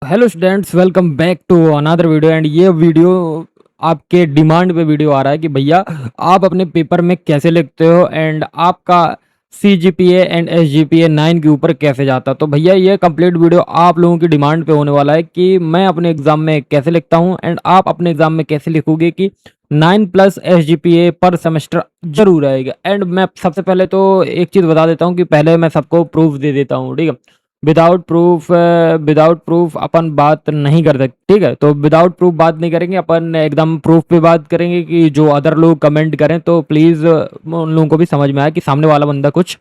Hello students, welcome back to another video. And ये video आपके demand पे video आ रहा है कि भैया आप अपने पेपर में कैसे लिखते हो एंड आपका CGPA एंड SGPA 9 के ऊपर कैसे जाता। तो भैया ये कंप्लीट वीडियो आप लोगों की डिमांड पे होने वाला है कि मैं अपने एग्जाम में कैसे लिखता हूँ एंड आप अपने एग्जाम में कैसे लिखोगे कि 9+ SGPA पर सेमेस्टर जरूर आएगा। एंड मैं सबसे पहले तो एक चीज़ बता देता हूँ कि पहले मैं सबको प्रूफ दे देता हूँ, ठीक है। विदाउट प्रूफ अपन बात नहीं कर सकते, ठीक है। तो विदाउट प्रूफ बात नहीं करेंगे अपन, एकदम प्रूफ पे बात करेंगे कि जो अदर लोग कमेंट करें तो प्लीज़ उन लोगों को भी समझ में आए कि सामने वाला बंदा कुछ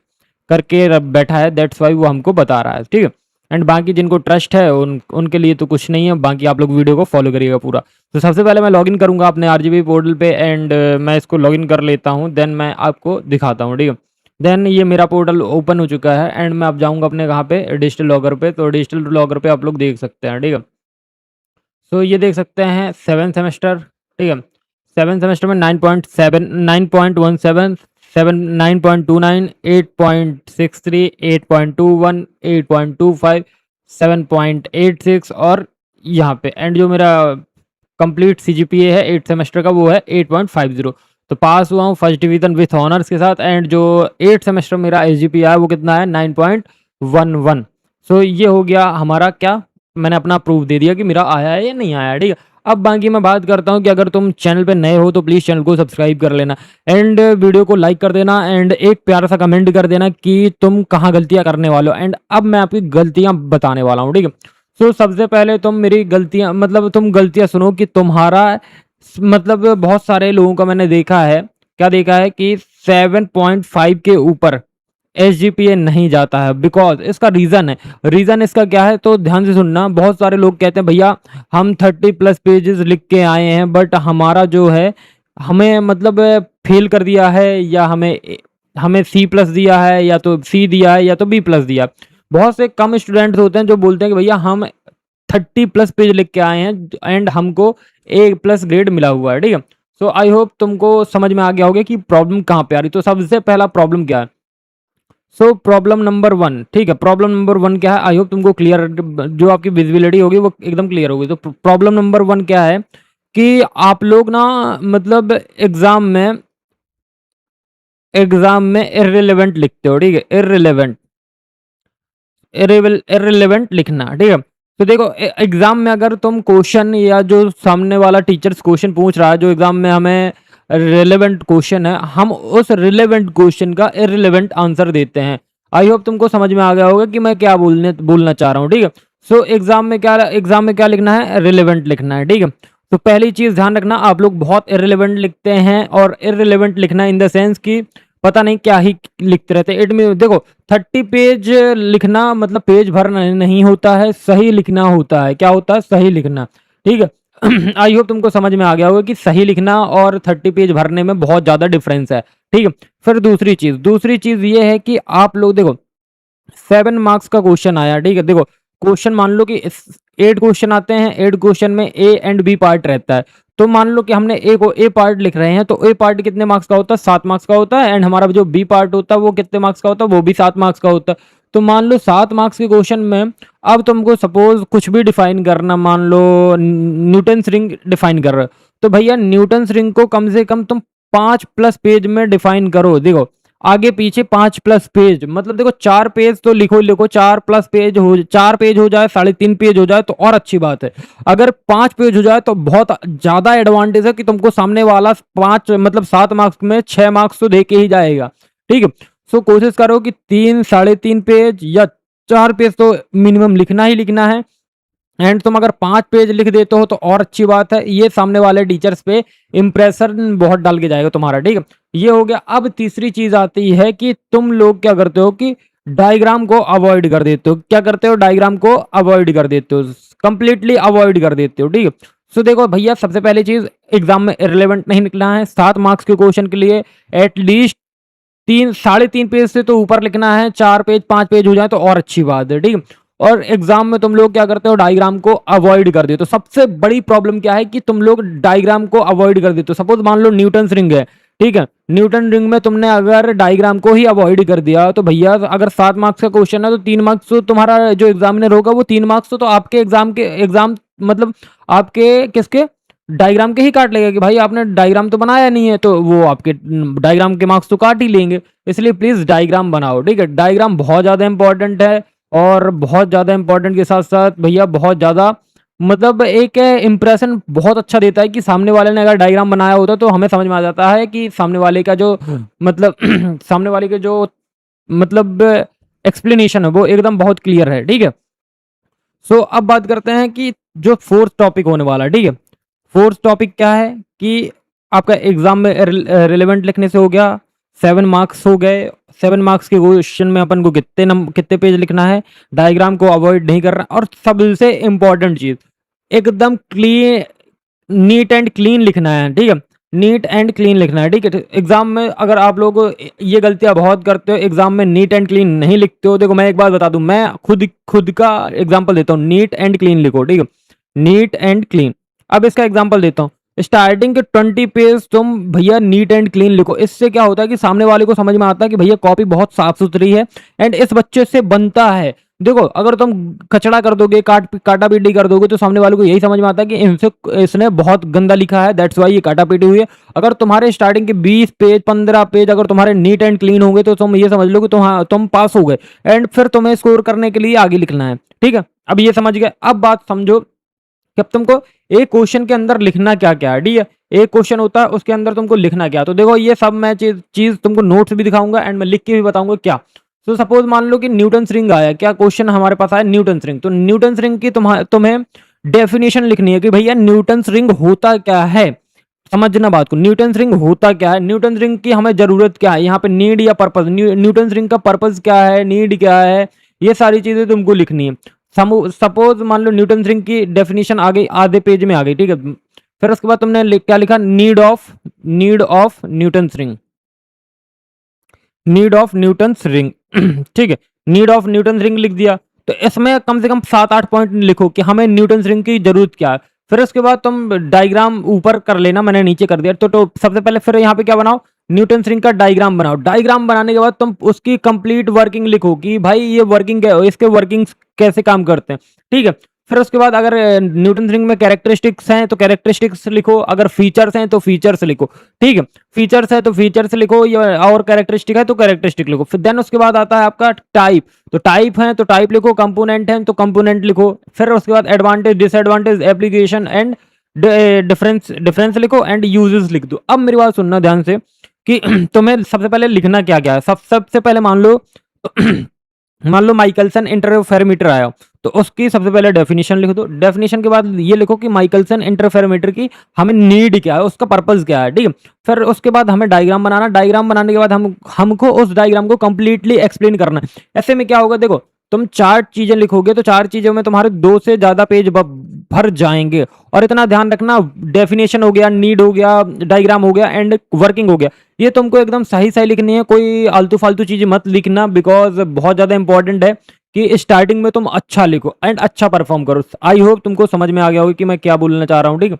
करके बैठा है, दैट्स वाई वो हमको बता रहा है, ठीक है। एंड बाकी जिनको ट्रस्ट है उनके लिए तो कुछ नहीं है, बाकी आप लोग वीडियो को फॉलो करिएगा पूरा। तो सबसे पहले मैं लॉगिन करूंगा अपने RGB पोर्टल पे एंड मैं इसको लॉगिन कर लेता हूँ, देन मैं आपको दिखाता हूँ, ठीक है। देन ये मेरा पोर्टल ओपन हो चुका है एंड मैं अब जाऊंगा अपने कहाँ पे, डिजिटल लॉगर पे। तो डिजिटल लॉगर पे आप लोग देख सकते हैं, ठीक है। सो ये देख सकते हैं 7 सेमेस्टर, ठीक है। 7 सेमेस्टर में 9.7, 9.17, 9.29, 8.63, 8.21, 8.25, 7.86 और यहाँ पे एंड जो मेरा कंप्लीट CGPA है 8 सेमेस्टर का वो है 8.50। तो पास हुआ हूँ फर्स्ट डिवीजन विथ ऑनर्स के साथ। एंड जो 8 सेमेस्टर मेरा SGPA है वो कितना है, 9.11। सो ये हो गया हमारा क्या, मैंने अपना प्रूफ दे दिया कि मेरा आया है या नहीं आया, ठीक है। अब बाकी मैं बात करता हूँ कि अगर तुम चैनल पे नए हो तो प्लीज़ चैनल को सब्सक्राइब कर लेना एंड वीडियो को लाइक कर देना एंड एक प्यारा सा कमेंट कर देना कि तुम कहाँ गलतियाँ करने वाले हो। एंड अब मैं आपकी गलतियाँ बताने वाला हूँ, ठीक है। सो सबसे पहले तुम मेरी गलतियाँ, मतलब तुम गलतियाँ सुनो कि तुम्हारा, मतलब बहुत सारे लोगों का मैंने देखा है, क्या देखा है कि 7.5 के ऊपर SGPA नहीं जाता है। बिकॉज इसका रीज़न है, रीज़न इसका क्या है तो ध्यान से सुनना। बहुत सारे लोग कहते हैं भैया हम 30+ पेजेस लिख के आए हैं बट हमारा जो है, हमें मतलब फेल कर दिया है या हमें हमें C+ दिया है या तो C दिया है या तो B+ दिया। बहुत से कम स्टूडेंट्स होते हैं जो बोलते हैं कि भैया हम 30+ पेज लिख के आए हैं एंड हमको A+ ग्रेड मिला हुआ है, ठीक है। सो आई होप तुमको समझ में आ गया होगा कि प्रॉब्लम कहाँ पे आ रही। तो सबसे पहला प्रॉब्लम क्या है, सो प्रॉब्लम नंबर 1, ठीक है। प्रॉब्लम नंबर 1 क्या है, आई होप तुमको क्लियर, जो आपकी विजिबिलिटी होगी वो एकदम क्लियर होगी। तो प्रॉब्लम नंबर 1 क्या है कि आप लोग ना, मतलब एग्जाम में इर्रेलेवेंट लिखते हो, ठीक है। इर्रेलेवेंट लिखना, ठीक है। तो देखो एग्जाम में अगर तुम क्वेश्चन या जो सामने वाला टीचर्स क्वेश्चन पूछ रहा है, जो एग्जाम में हमें रिलेवेंट क्वेश्चन है, हम उस रिलेवेंट क्वेश्चन का इर्रेलेवेंट आंसर देते हैं। आई होप तुमको समझ में आ गया होगा कि मैं क्या बोलना चाह रहा हूँ, ठीक है। सो एग्जाम में क्या लिखना है, रिलेवेंट लिखना है, ठीक है। तो पहली चीज ध्यान रखना, आप लोग बहुत इर्रेलेवेंट लिखते हैं और इर्रेलेवेंट लिखना इन द सेंस कि पता नहीं क्या ही लिखते रहते हैं। इट में देखो 30 पेज लिखना मतलब पेज भर नहीं होता है, सही लिखना होता है। क्या होता है, सही लिखना, ठीक है। आई होप तुमको समझ में आ गया होगा कि सही लिखना और 30 पेज भरने में बहुत ज़्यादा डिफरेंस है, ठीक है। फिर दूसरी चीज़ ये है कि आप लोग देखो 7 मार्क्स का क्वेश्चन आया, ठीक है। देखो क्वेश्चन मान लो कि 8 क्वेश्चन आते हैं, 8 क्वेश्चन में A एंड B पार्ट रहता है। तो मान लो कि हमने ए पार्ट लिख रहे हैं तो ए पार्ट कितने मार्क्स का होता है, 7 मार्क्स का होता है। एंड हमारा जो बी पार्ट होता है वो कितने मार्क्स का होता है, वो भी 7 मार्क्स का होता है। तो मान लो 7 मार्क्स के क्वेश्चन में अब तुमको सपोज कुछ भी डिफाइन करना, मान लो न्यूटन्स रिंग डिफाइन कर रहे हो, तो भैया न्यूटन्स रिंग को कम से कम तुम 5+ पेज में डिफाइन करो। देखो आगे पीछे 5+ पेज, मतलब देखो 4 पेज तो लिखो 4 पेज हो जाए, 3.5 पेज हो जाए तो और अच्छी बात है। अगर 5 पेज हो जाए तो बहुत ज्यादा एडवांटेज है कि तुमको सामने वाला 7 मार्क्स में 6 मार्क्स तो दे के ही जाएगा, ठीक है। सो कोशिश करो कि 3-3.5 पेज या 4 पेज तो मिनिमम लिखना ही लिखना है। एंड तुम अगर 5 पेज लिख देते हो तो और अच्छी बात है, ये सामने वाले टीचर्स पे इंप्रेशन बहुत डाल के जाएगा तुम्हारा, ठीक है। ये हो गया। अब तीसरी चीज आती है कि तुम लोग क्या करते हो कि डायग्राम को अवॉइड कर देते हो। क्या करते हो, डायग्राम को अवॉइड कर देते हो, कंप्लीटली अवॉइड कर देते हो, ठीक है। सो देखो भैया सबसे पहली चीज, एग्जाम में इररिलेवेंट नहीं निकलना है। 7 मार्क्स के क्वेश्चन के लिए एटलीस्ट 3-3.5 पेज से तो ऊपर लिखना है। 4 पेज 5 पेज हो जाए तो और अच्छी बात है, ठीक है। और एग्जाम में तुम लोग क्या करते हो, डायग्राम को अवॉइड कर देते हो। सबसे बड़ी प्रॉब्लम क्या है कि तुम लोग डायग्राम को अवॉइड कर देते हो। सपोज मान लो न्यूटन्स रिंग है, ठीक है। न्यूटन रिंग में तुमने अगर डायग्राम को ही अवॉइड कर दिया तो भैया अगर 7 मार्क्स का क्वेश्चन है तो 3 मार्क्स तो तुम्हारा जो एग्जामिनर होगा वो 3 मार्क्स तो आपके एग्जाम मतलब आपके किसके डायग्राम के ही काट लेगा कि भाई आपने डायग्राम तो बनाया नहीं है, तो वो आपके डायग्राम के मार्क्स तो काट ही लेंगे। इसलिए प्लीज डायग्राम बनाओ, ठीक है। डायग्राम बहुत ज़्यादा इंपॉर्टेंट है, और बहुत ज़्यादा इंपॉर्टेंट के साथ साथ भैया बहुत ज़्यादा मतलब एक इम्प्रेशन बहुत अच्छा देता है कि सामने वाले ने अगर डायग्राम बनाया होता तो हमें समझ में आ जाता है कि सामने वाले का जो मतलब सामने वाले के जो मतलब एक्सप्लेनेशन है वो एकदम बहुत क्लियर है, ठीक है। सो अब बात करते हैं कि जो फोर्थ टॉपिक होने वाला है, ठीक है। फोर्थ टॉपिक क्या है कि आपका एग्जाम में रिलेवेंट लिखने से हो गया, 7 मार्क्स हो गए। 7 मार्क्स के क्वेश्चन में अपन को कितने पेज लिखना है, डायग्राम को अवॉइड नहीं करना, और सबसे इंपॉर्टेंट चीज एकदम क्लीन, नीट एंड क्लीन लिखना है, ठीक है। नीट एंड क्लीन लिखना है, ठीक है। एग्जाम में अगर आप लोग ये गलतियां बहुत करते हो, एग्जाम में नीट एंड क्लीन नहीं लिखते हो, देखो मैं एक बात बता दूं, मैं खुद का एग्जांपल देता हूँ। नीट एंड क्लीन लिखो, ठीक है, नीट एंड क्लीन। अब इसका एग्जांपल देता हूँ। स्टार्टिंग के 20 पेज तुम भैया नीट एंड क्लीन लिखो। इससे क्या होता है कि सामने वाले को समझ में आता है कि भैया कॉपी बहुत साफ सुथरी है एंड इस बच्चे से बनता है। देखो अगर तुम कचड़ा कर दोगे, काटा पीटी कर दोगे, तो सामने वाले को यही समझ में आता है कि इनसे इसने बहुत गंदा लिखा है, दैट्स वाई ये काटा पीटी हुई है। अगर तुम्हारे स्टार्टिंग के 20 पेज 15 पेज अगर तुम्हारे नीट एंड क्लीन होंगे तो तुम ये समझ लो कि तुम पास हो गए, एंड फिर तुम्हें स्कोर करने के लिए आगे लिखना है, ठीक है। अब ये समझ गए। अब बात समझो कि अब तुमको एक क्वेश्चन के अंदर लिखना क्या क्या है, ठीक है। एक क्वेश्चन होता है उसके अंदर तुमको लिखना क्या। तो देखो ये सब मैं चीज तुमको नोट्स भी दिखाऊंगा एंड मैं लिख के भी बताऊंगा क्या। तो सपोज मान लो कि न्यूटन रिंग आया, क्या क्वेश्चन हमारे पास आया न्यूटन रिंग। तो न्यूटन रिंग की तुम्हें डेफिनेशन लिखनी है कि भैया न्यूटन रिंग होता क्या है। समझना बात को, न्यूटन रिंग होता क्या है, न्यूटन रिंग की हमें जरूरत क्या है, यहाँ पे नीड या पर्पज, न्यूटन रिंग का पर्पज क्या है, नीड क्या है, ये सारी चीजें तुमको लिखनी है। सपोज मान लो न्यूटन रिंग की डेफिनेशन आ गई, आधे पेज में आ गई, ठीक है। फिर उसके बाद तुमने क्या लिखा, need of Newton ring, need of Newton ring ठीक है, नीड ऑफ न्यूटन रिंग लिख दिया। तो इसमें कम से कम 7-8 पॉइंट लिखो कि हमें न्यूटन रिंग की जरूरत क्या है। फिर उसके बाद तुम डायग्राम ऊपर कर लेना, मैंने नीचे कर दिया। तो सबसे पहले फिर यहाँ पे क्या बनाओ, न्यूटन रिंग का डायग्राम बनाओ। डायग्राम बनाने के बाद तुम उसकी कंप्लीट वर्किंग लिखो कि भाई ये वर्किंग क्या है, इसके वर्किंग कैसे काम करते हैं, ठीक है। फिर उसके बाद अगर न्यूटन रिंग में कैरेक्टरिस्टिक्स हैं तो कैरेक्टरिस्टिक्स लिखो, अगर फीचर्स हैं तो फीचर्स लिखो, ठीक है। फीचर्स है तो फीचर्स लिखो, या और कैरेक्टरिस्टिक है तो कैरेक्टरिस्टिक लिखो। फिर देन उसके बाद आता है आपका टाइप। तो टाइप है तो टाइप लिखो, कंपोनेंट है तो कंपोनेंट लिखो। फिर उसके बाद advantage, disadvantage, application and difference लिखो एंड यूजेस लिख दो। अब मेरी बात सुनना ध्यान से कि तुम्हें सबसे पहले लिखना क्या क्या है। सबसे पहले मान लो माइकलसन इंटरफेरोमीटर आया, तो उसकी सबसे पहले डेफिनेशन लिख दो। डेफिनेशन के बाद ये लिखो कि माइकलसन इंटरफेरोमीटर की हमें नीड क्या है, उसका पर्पस क्या है, ठीक है। फिर उसके बाद हमें डायग्राम बनाना। डायग्राम बनाने के बाद हमको उस डायग्राम को कंप्लीटली एक्सप्लेन करना है। ऐसे में क्या होगा, देखो तुम 4 चीजें लिखोगे तो 4 चीजों में तुम्हारे 2 से ज्यादा पेज भर जाएंगे। और इतना ध्यान रखना, डेफिनेशन हो गया, नीड हो गया, डायग्राम हो गया एंड वर्किंग हो गया, ये तुमको एकदम सही सही लिखनी है। कोई आलतू फालतू चीज मत लिखना, बिकॉज बहुत ज्यादा इंपॉर्टेंट है कि स्टार्टिंग में तुम अच्छा लिखो एंड अच्छा परफॉर्म करो। आई होप तुमको समझ में आ गया होगा कि मैं क्या बोलना चाह रहा हूँ, ठीक है।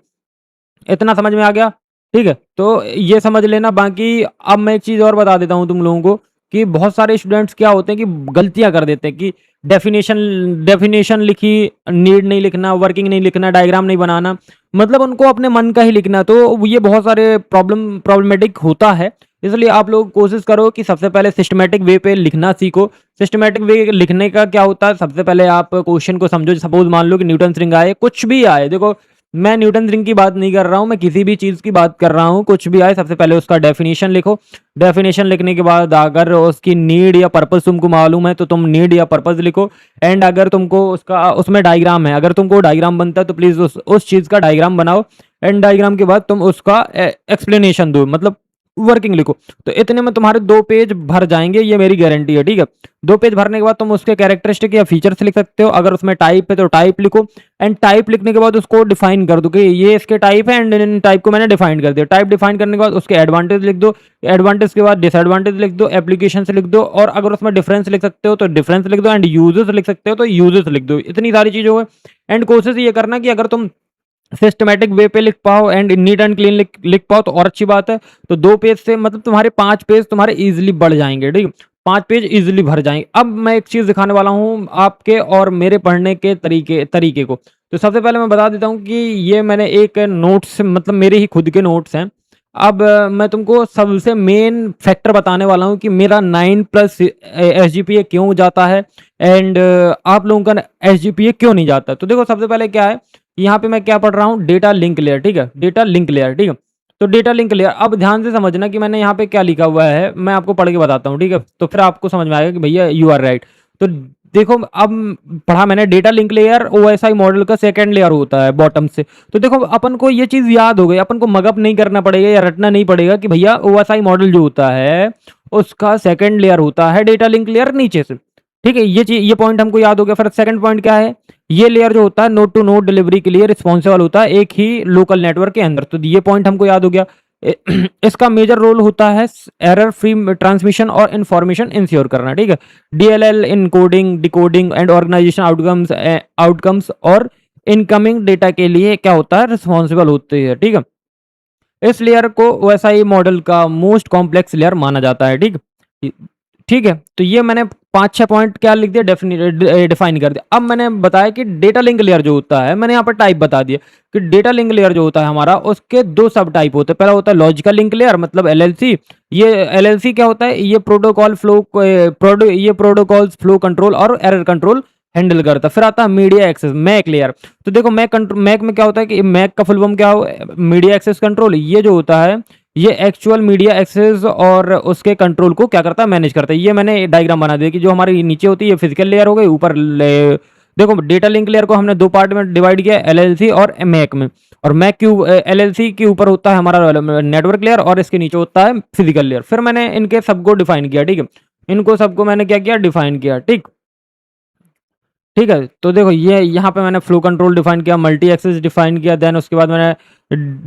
इतना समझ में आ गया, ठीक है। तो ये समझ लेना। बाकी अब मैं एक चीज़ और बता देता हूँ तुम लोगों को कि बहुत सारे स्टूडेंट्स क्या होते हैं कि गलतियां कर देते हैं कि डेफिनेशन डेफिनेशन लिखी, नीड नहीं लिखना, वर्किंग नहीं लिखना, डायग्राम नहीं बनाना, मतलब उनको अपने मन का ही लिखना। तो ये बहुत सारे प्रॉब्लमेटिक होता है। इसलिए आप लोग कोशिश करो कि सबसे पहले सिस्टमेटिक वे पे लिखना सीखो। सिस्टमेटिक वे लिखने का क्या होता है, सबसे पहले आप क्वेश्चन को समझो। सपोज मान लो कि न्यूटन रिंग आए, कुछ भी आए, देखो मैं न्यूटन रिंग की बात नहीं कर रहा हूं, मैं किसी भी चीज की बात कर रहा हूं, कुछ भी आए सबसे पहले उसका डेफिनेशन लिखो। डेफिनेशन लिखने के बाद अगर उसकी नीड या पर्पस तुमको मालूम है तो तुम नीड या पर्पस लिखो। एंड अगर तुमको उसका उसमें डायग्राम है, अगर तुमको डायग्राम बनता है तो प्लीज उस चीज का डायग्राम बनाओ। एंड डायग्राम के बाद तुम उसका एक्सप्लेनेशन दो, मतलब वर्किंग लिखो। तो इतने में तुम्हारे 2 पेज भर जाएंगे, ये मेरी गारंटी है, ठीक है। 2 पेज भरने के बाद तुम उसके कैरेक्टरिस्टिक या फीचर्स लिख सकते हो। अगर उसमें टाइप है तो टाइप लिखो। एंड टाइप लिखने के बाद उसको डिफाइन कर दो कि ये इसके टाइप है एंड इन टाइप को मैंने डिफाइन कर दिया। टाइप डिफाइन करने के बाद उसके एडवांटेज लिख दो, एडवांटेज के बाद डिसएडवांटेज लिख दो, एप्लीकेशन लिख दो, और अगर उसमें डिफरेंस लिख सकते हो तो डिफरेंस लिख दो, एंड यूजेस लिख सकते हो तो यूजेस लिख दो। इतनी सारी चीज़ों है। एंड कोशिश ये करना कि अगर तुम सिस्टमैटिक वे पे लिख पाओ एंड नीट एंड क्लीन लिख पाओ तो और अच्छी बात है। तो 2 पेज से मतलब तुम्हारे 5 पेज तुम्हारे ईज़िली बढ़ जाएँगे, ठीक है? 5 पेज ईज़िली भर जाएँगे। अब मैं एक चीज़ दिखाने वाला हूँ आपके और मेरे पढ़ने के तरीके तरीके को। तो सबसे पहले मैं बता देता हूँ कि ये मैंने एक नोट्स मतलब मेरे ही खुद के नोट्स हैं। अब मैं तुमको सबसे मेन फैक्टर बताने वाला हूँ कि मेरा 9 प्लस एसजीपीए क्यों जाता है एंड आप लोगों का एसजीपीए क्यों नहीं जाता। तो देखो सबसे पहले क्या है, यहाँ पे मैं क्या पढ़ रहा हूँ, डेटा लिंक लेयर, ठीक है? डेटा लिंक लेयर, ठीक है? तो डेटा लिंक लेयर, अब ध्यान से समझना कि मैंने यहाँ पे क्या लिखा हुआ है, मैं आपको पढ़ के बताता हूँ, ठीक है? तो फिर आपको समझ में आएगा कि भैया यू आर राइट। तो देखो अब पढ़ा मैंने data link layer OSI model का सेकंड लेयर होता है बॉटम से। तो देखो अपन को ये चीज़ याद हो गई, अपन को मगअप नहीं करना पड़ेगा या रटना नहीं पड़ेगा कि भैया ओएसआई मॉडल जो होता है उसका सेकंड लेयर होता है डेटा लिंक लेयर नीचे से, ठीक है? ये चीज ये पॉइंट हमको याद हो गया। फिर सेकंड पॉइंट क्या है, ये लेयर जो होता है नोड टू नोड डिलीवरी के लिए रिस्पॉन्सिबल होता है एक ही लोकल नेटवर्क के अंदर। तो ये पॉइंट हमको याद हो गया। इसका मेजर रोल होता है एरर फ्री ट्रांसमिशन और इंफॉर्मेशन इंश्योर करना, ठीक है? DLL encoding decoding and organisation outcomes और इनकमिंग डेटा के लिए क्या होता है, रिस्पॉन्सिबल होती है, ठीक है? इस लेयर को ओएसआई मॉडल का मोस्ट कॉम्प्लेक्स लेयर माना जाता है, ठीक? ठीक है, तो ये मैंने 5-6 पॉइंट क्या लिख दिया, डिफाइन कर दिया। अब मैंने बताया कि डेटा लिंक लेयर जो होता है, मैंने यहाँ पर टाइप बता दिया कि डेटा लिंक लेयर जो होता है हमारा, उसके 2 सब टाइप होते हैं। पहला होता है लॉजिकल लिंक लेयर मतलब एलएलसी। ये एलएलसी क्या होता है, ये प्रोटोकॉल्स फ्लो कंट्रोल और एरर कंट्रोल हैंडल करता है। फिर आता है मीडिया एक्सेस मैक लेयर। तो देखो मैक में क्या होता है कि मैक का फुल फॉर्म क्या हो, मीडिया एक्सेस कंट्रोल। ये जो होता है ये एक्चुअल मीडिया एक्सेस और उसके कंट्रोल को क्या करता है, मैनेज करता है। ये मैंने डायग्राम बना दिया कि जो हमारी नीचे होती है ये फिजिकल लेयर हो गई, ऊपर देखो डेटा लिंक लेयर को हमने 2 पार्ट में डिवाइड किया, एलएलसी और मैक में। और मैक क्यू एलएलसी के ऊपर होता है हमारा नेटवर्क लेयर और इसके नीचे होता है फिजिकल लेयर। फिर मैंने इनके सबको डिफाइन किया, ठीक है? इनको सबको मैंने क्या किया, डिफाइन किया, ठीक? ठीक है, तो देखो ये यहाँ पे मैंने फ्लो कंट्रोल डिफाइन किया, मल्टी एक्सेस डिफाइन किया, देन उसके बाद मैंने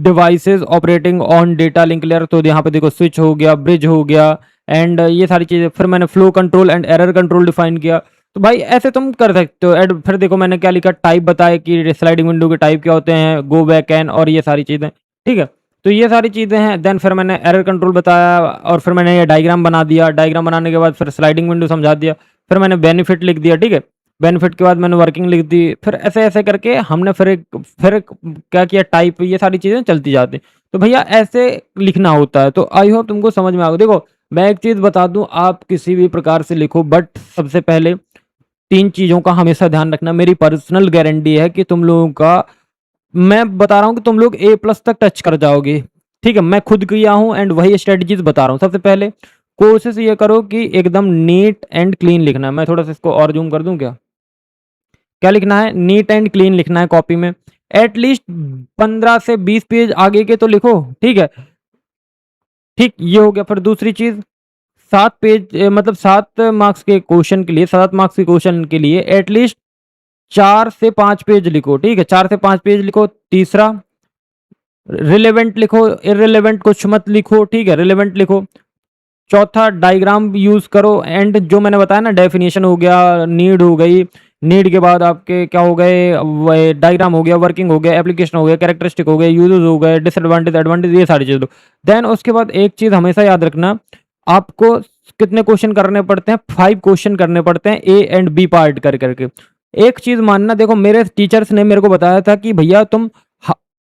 devices operating on data link layer. तो यहाँ पे देखो स्विच हो गया, ब्रिज हो गया एंड ये सारी चीज़ें। फिर मैंने flow control and error control define किया। तो भाई ऐसे तुम कर सकते हो एड। फिर देखो मैंने क्या लिखा, टाइप बताया कि स्लाइडिंग विंडो के टाइप क्या होते हैं, गो बैक एन और ये सारी चीज़ें, ठीक है? तो ये सारी चीज़ें हैं। देन फिर मैंने एरर कंट्रोल बताया और फिर मैंने ये डायग्राम बना दिया। डायग्राम बनाने के बाद फिर स्लाइडिंग विंडो समझा दिया। फिर मैंने बेनिफिट लिख दिया, ठीक है? बेनिफिट के बाद मैंने वर्किंग लिख दी। फिर ऐसे-ऐसे करके हमने फिर एक क्या किया, टाइप, ये सारी चीज़ें चलती जाती हैं। तो भैया ऐसे लिखना होता है। तो आई होप तुमको समझ में आ गया। देखो मैं एक चीज़ बता दूँ, आप किसी भी प्रकार से लिखो बट सबसे पहले 3 चीज़ों का हमेशा ध्यान रखना। मेरी पर्सनल गारंटी है कि तुम लोगों का, मैं बता रहा हूँ कि तुम लोग ए प्लस तक टच कर जाओगे, ठीक है? मैं खुद किया हूँ एंड वही स्ट्रेटजीज़ बता रहा हूँ। सबसे पहले कोशिश ये करो कि एकदम नीट एंड क्लीन लिखना है। मैं थोड़ा-सा इसको और ज़ूम कर दूँ क्या? क्या लिखना है, नीट एंड क्लीन लिखना है कॉपी में। एटलीस्ट 15 से 20 पेज आगे के तो लिखो, ठीक है? ठीक, ये हो गया। फिर दूसरी चीज़, 7 पेज मतलब 7 मार्क्स के क्वेश्चन के लिए, 7 मार्क्स के क्वेश्चन के लिए एटलीस्ट 4 से 5 पेज लिखो, ठीक है? 4 से 5 पेज लिखो। तीसरा, रिलेवेंट लिखो, इर्रेलेवेंट कुछ मत लिखो, ठीक है? रिलेवेंट लिखो। चौथा, डायग्राम यूज़ करो एंड जो मैंने बताया ना, डेफिनेशन हो गया, नीड हो गई, नीड के बाद आपके क्या हो गए, डायग्राम हो गया, वर्किंग हो गया, एप्लीकेशन हो गया, कैरेक्टरिस्टिक हो गए, यूजेस हो गए, डिसएडवांटेज एडवांटेज, ये सारी चीज़ लो। देन उसके बाद एक चीज़ हमेशा याद रखना, आपको कितने क्वेश्चन करने पड़ते हैं, 5 क्वेश्चन करने पड़ते हैं ए एंड बी पार्ट कर करके। एक चीज़ मानना, देखो मेरे टीचर्स ने मेरे को बताया था कि भैया तुम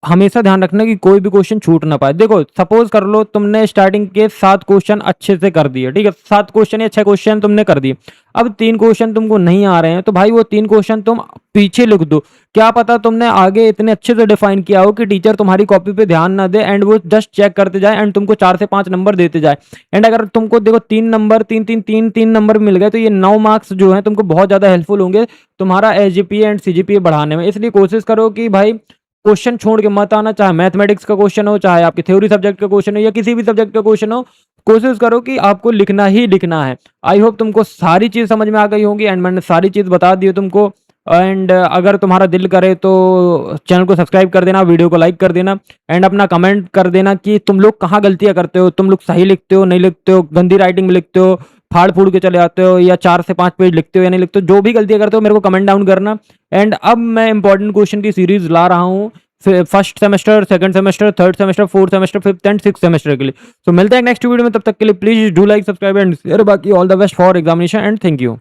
हमेशा ध्यान रखना कि कोई भी क्वेश्चन छूट ना पाए। देखो सपोज कर लो तुमने स्टार्टिंग के 7 क्वेश्चन अच्छे से कर दिए, ठीक है? 7 क्वेश्चन या 6 क्वेश्चन तुमने कर दिए। अब 3 क्वेश्चन तुमको नहीं आ रहे हैं तो भाई वो 3 क्वेश्चन तुम पीछे लिख दो। क्या पता तुमने आगे इतने अच्छे से डिफाइन किया हो कि टीचर तुम्हारी कॉपी पे ध्यान ना दे एंड वो जस्ट चेक करते जाए एंड तुमको 4 से 5 नंबर देते जाए। एंड अगर तुमको देखो 3 नंबर 3 नंबर मिल गए तो ये 9 मार्क्स जो हैं तुमको बहुत ज़्यादा हेल्पफुल होंगे तुम्हारा एसजीपीए एंड सीजीपीए बढ़ाने में। इसलिए कोशिश करो कि भाई क्वेश्चन छोड़ के मत आना, चाहे मैथमेटिक्स का क्वेश्चन हो, चाहे आपकी थ्योरी सब्जेक्ट का क्वेश्चन हो या किसी भी सब्जेक्ट का क्वेश्चन हो, कोशिश करो कि आपको लिखना ही लिखना है। आई होप तुमको सारी चीज़ समझ में आ गई होंगी एंड मैंने सारी चीज़ बता दी है तुमको। एंड अगर तुम्हारा दिल करे तो चैनल को सब्सक्राइब कर देना, वीडियो को लाइक कर देना एंड अपना कमेंट कर देना कि तुम लोग कहाँ गलतियाँ करते हो, तुम लोग सही लिखते हो, नहीं लिखते हो, गंदी राइटिंग में लिखते हो, फाड़ फूड़ के चले आते हो, या 4 से 5 पेज लिखते हो या नहीं लिखते हो। जो भी गलतियाँ करते हो मेरे को कमेंट डाउन करना। एंड अब मैं इंपॉर्टेंट क्वेश्चन की सीरीज ला रहा हूँ first semester, second semester, third semester, fourth semester, fifth and six semester के लिए। तो मिलते हैं नेक्स्ट वीडियो में, तब तक के लिए please do like, subscribe and share. बाकी all the best for examination and thank you.